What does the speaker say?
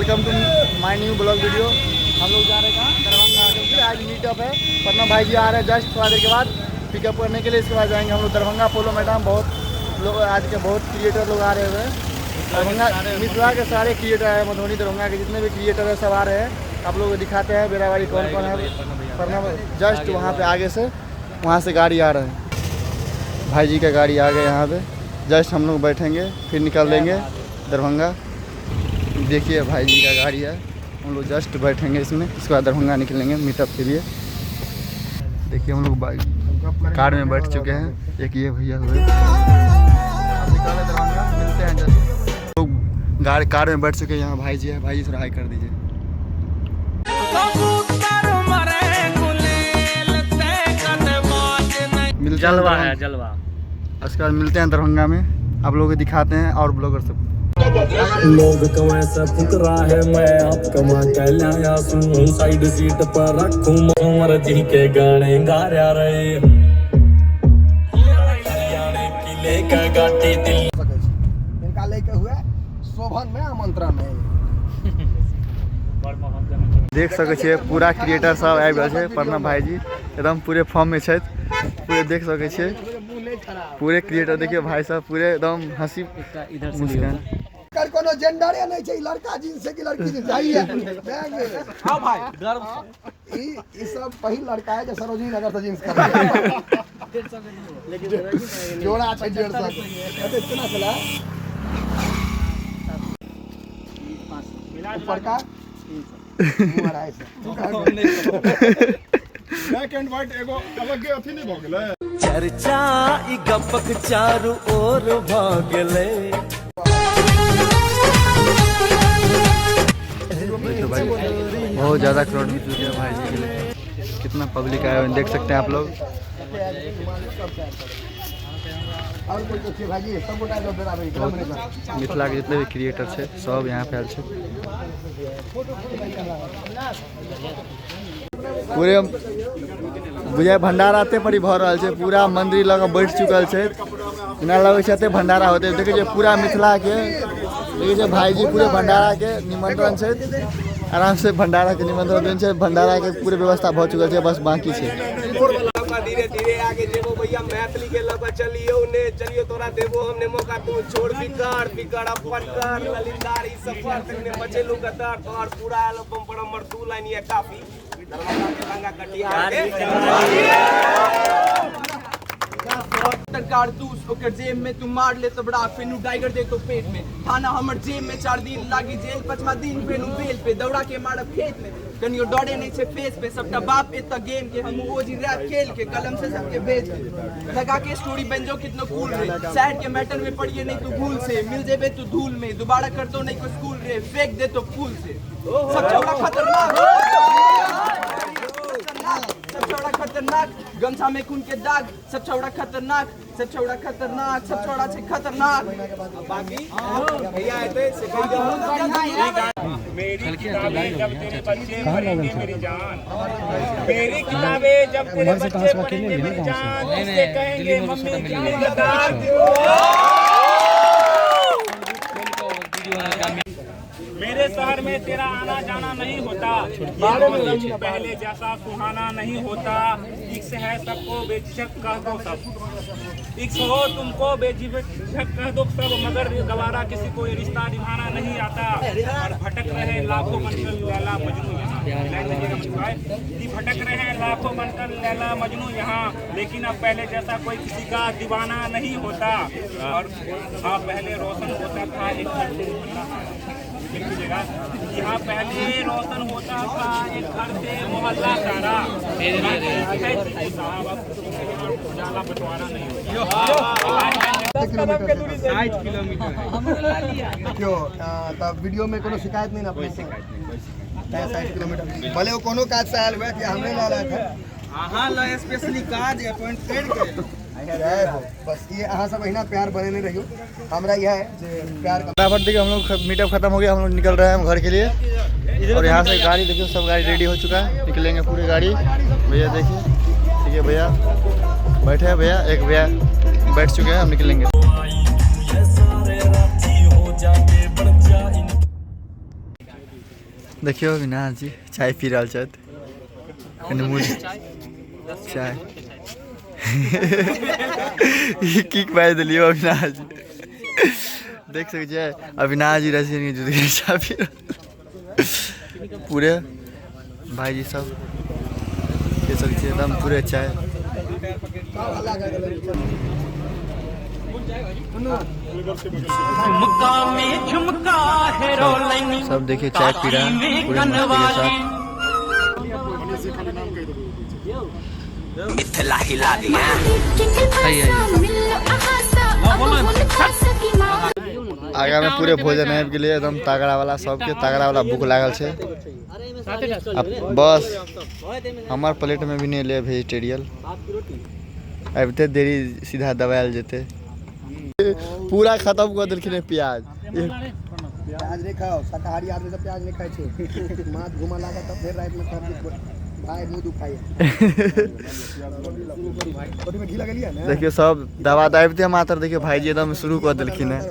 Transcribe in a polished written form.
Welcome to my new blog video. हम लोग जा रहे हैं कहाँ, दरभंगा, क्योंकि आज मीटअप है। प्रणव भाई जी आ रहे हैं जस्ट थोड़ा देर के बाद पिकअप करने के लिए। इसके बाद जाएंगे हम लोग दरभंगा पोलो मैदान। बहुत लोग आज के बहुत क्रिएटर लोग आ रहे हुए हैं। दरभंगा मिथिला के सारे क्रिएटर है, मधुबनी दरभंगा के जितने भी क्रिएटर है सब आ रहे हैं। आप लोग दिखाते हैं बेराबारी कौन कौन है। प्रणव जस्ट वहाँ पे आगे से वहाँ से गाड़ी आ रहा है, भाई जी का गाड़ी आ गया यहाँ पे। जस्ट हम लोग बैठेंगे फिर निकल देंगे दरभंगा। देखिए भाई जी का गाड़ी है, हम लोग जस्ट बैठेंगे इसमें। इसके बाद दरभंगा निकलेंगे मीटअप के लिए। देखिए हम लोग कार में बैठ चुके हैं। एक ये भैया हुए निकाले दरभंगा, मिलते हैं जस्ट। लोग कार में बैठ चुके हैं। यहाँ भाई जी है, भाई जी थोड़ा हाई कर दीजिए। जलवा है जलवा। उसके बाद मिलते हैं दरभंगा में, आप लोगों को दिखाते हैं और ब्लॉगर सब। लोग कमाए से फुकरा है, मैं आप कमा के लाया सुन। साइड सीट पर रखूं मर्जी के गाने गा रहे। हरियाणा की लेके गाटी दिल इनका लेके हुए शोभन में आमंत्रण है। देख सके छियै पूरा क्रिएटर सब आबि रहल छै। प्रणव भाई जी एकदम पूरे फॉर्म में छथि, पूरे देख सके छियै पूरे क्रिएटर। देखिए भाई साहब पूरे एकदम हंसी मुस्कान। कर कोनो जेंडर नहीं छै, लड़का जींस से कि लड़की जींस चाहिए। हां भाई गर्व ई सब पहिल लड़का है जो सरोजनी नगर से जींस कर लेकिन जोड़ा छै 150 कितना चला ऊपर का 250। चर्चा ई गपक चारू ओर भागले। बहुत ज़्यादा क्राउड भी चुके हैं भाई जी के लिए। कितना पब्लिक आया है देख सकते हैं आप लोग। मिथिला के जितने भी क्रिएटर है सब यहाँ पे आयल छै। पूरे बुझे भंडारा एते परी भऽ रहल छै, पूरा मंदिर लग बैठ चुकल छै। जेना लगै छै एते भंडारा होते। देखिए पूरा मिथिला के देखिए भाई जी पूरे भंडारा के निमंत्रण छै। आराम से भंडारा के निमंत्रण देन छै। भंडारा के पूरे व्यवस्था भऽ चुकल छै, बस बाकी छै। धीरे धीरे आगे जेबो भैया मैथिली के लग चलियो ने चलियो तोरा देबो हमने मौका। तू छोड़ बिगाड़ बिगाड़ अपन कर ललितार ई सफर तने बचेलू गदर तोर पूरा एल्बम पर हमर 2 लाइन ये काफी। दरभंगा के लंगा कटिया के कारतूस ओकर जेब में तू मार ले तो बड़ा फेनू टाइगर दे तो पेट में। थाना हमर जेब में 4 दिन लागी जेल, 5वां दिन फेनू बेल पे दौड़ा के मारब खेत में। कनियो डरे नहीं छे फेस पे सबटा बाप एता गेम के। हम ओजी रैप खेल के कलम से सबके बेच के लगा के स्टोरी बन जाओ कितना कूल रे। सैड के मैटर में पड़िए नहीं तू भूल से, मिल जेबे तू धूल में। दोबारा कर तो नहीं को स्कूल रे, फेंक दे तो फूल से। सब छोड़ा खतरनाक, सब छोड़ा खतरनाक, गमछा में खून के दाग। सब छोड़ा खतरनाक, सब छोड़ा खतरनाक, सब छोड़ा छे खतरनाक। बाकी भैया आते से मेरी किताबें जब तेरे बच्चे पढ़ेंगे मेरी जान, मेरी किताबें जब तेरे बच्चे पढ़ेंगे मेरी जान, उससे कहेंगे मम्मी जान बता दो। मेरे शहर में तेरा आना जाना नहीं होता, पहले जैसा सुहाना नहीं होता। इक्स है सबको बेझिझक कह दो सब, इक्स हो तुमको बेझिझक कह दो सब। मगर दोबारा किसी को ये रिश्ता निभाना नहीं आता। और भटक रहे लाखों बनकर लैला मजनू यहाँ, भटक रहे लाखों बनकर लैला मजनू यहाँ। लेकिन अब पहले जैसा कोई किसी का दीवाना नहीं होता। और हाँ पहले रोशन होता था एक यहाँ पहले रोशन होता था एक घर से मोहल्ला सारा। उजाला बंटवारा नहीं क्यों तब वीडियो में कोनो शिकायत नहीं ना? कोई शिकायत नहीं। 60 किलोमीटर भले वो कोनो काज से आयल हुए कि हमने ला रहे थे। अहाँ ला स्पेशली काज अपॉइंट करके बस ये अहाँ सब अहिना प्यार बने नहीं रहियो। हमरा यह है प्यार का। बराबर देखिए हम लोग मीटअप खत्म हो गया, हम लोग निकल रहे हैं हम घर के लिए। और यहाँ से गाड़ी देखिए सब गाड़ी रेडी हो चुका है, निकलेंगे पूरी गाड़ी। भैया देखिए, ठीक है भैया बैठे हैं, भैया एक भैया बैठ चुके हैं, हम निकलेंगे। देखियो अविनाश जी चाय पी रहा छथि अनमोल चाय किक बाज दिलियो अविनाश जी देख सकै छियै अविनाश जी रसियन के जुट के चाय पी पूरे भाई जी सब ये सब एकदम पूरे चाय सब देखिए चाय पी रहा है पूरे मस्ती के साथ। आगा में पूरे भोजन है के लिए एकदम तगड़ा वाला सबके तगड़ा वाला भूख लागल छे। अब बस हमार प्लेट में भी नहीं ले वेजिटेरियन अबते देरी सीधा दबायल जेते पूरा खत्म कर देलखिन प्याज प्याज नहीं खाओ शाकाहारी आदमी सब प्याज नहीं खाए छे माथ घुमा लागा तब फिर रात में सब भाई मुंह दुखाई बॉडी में घी लगा लिया ना देखिए सब दवा दाबते मात्र देखिए भाई जी एकदम शुरू कर देलखिन है।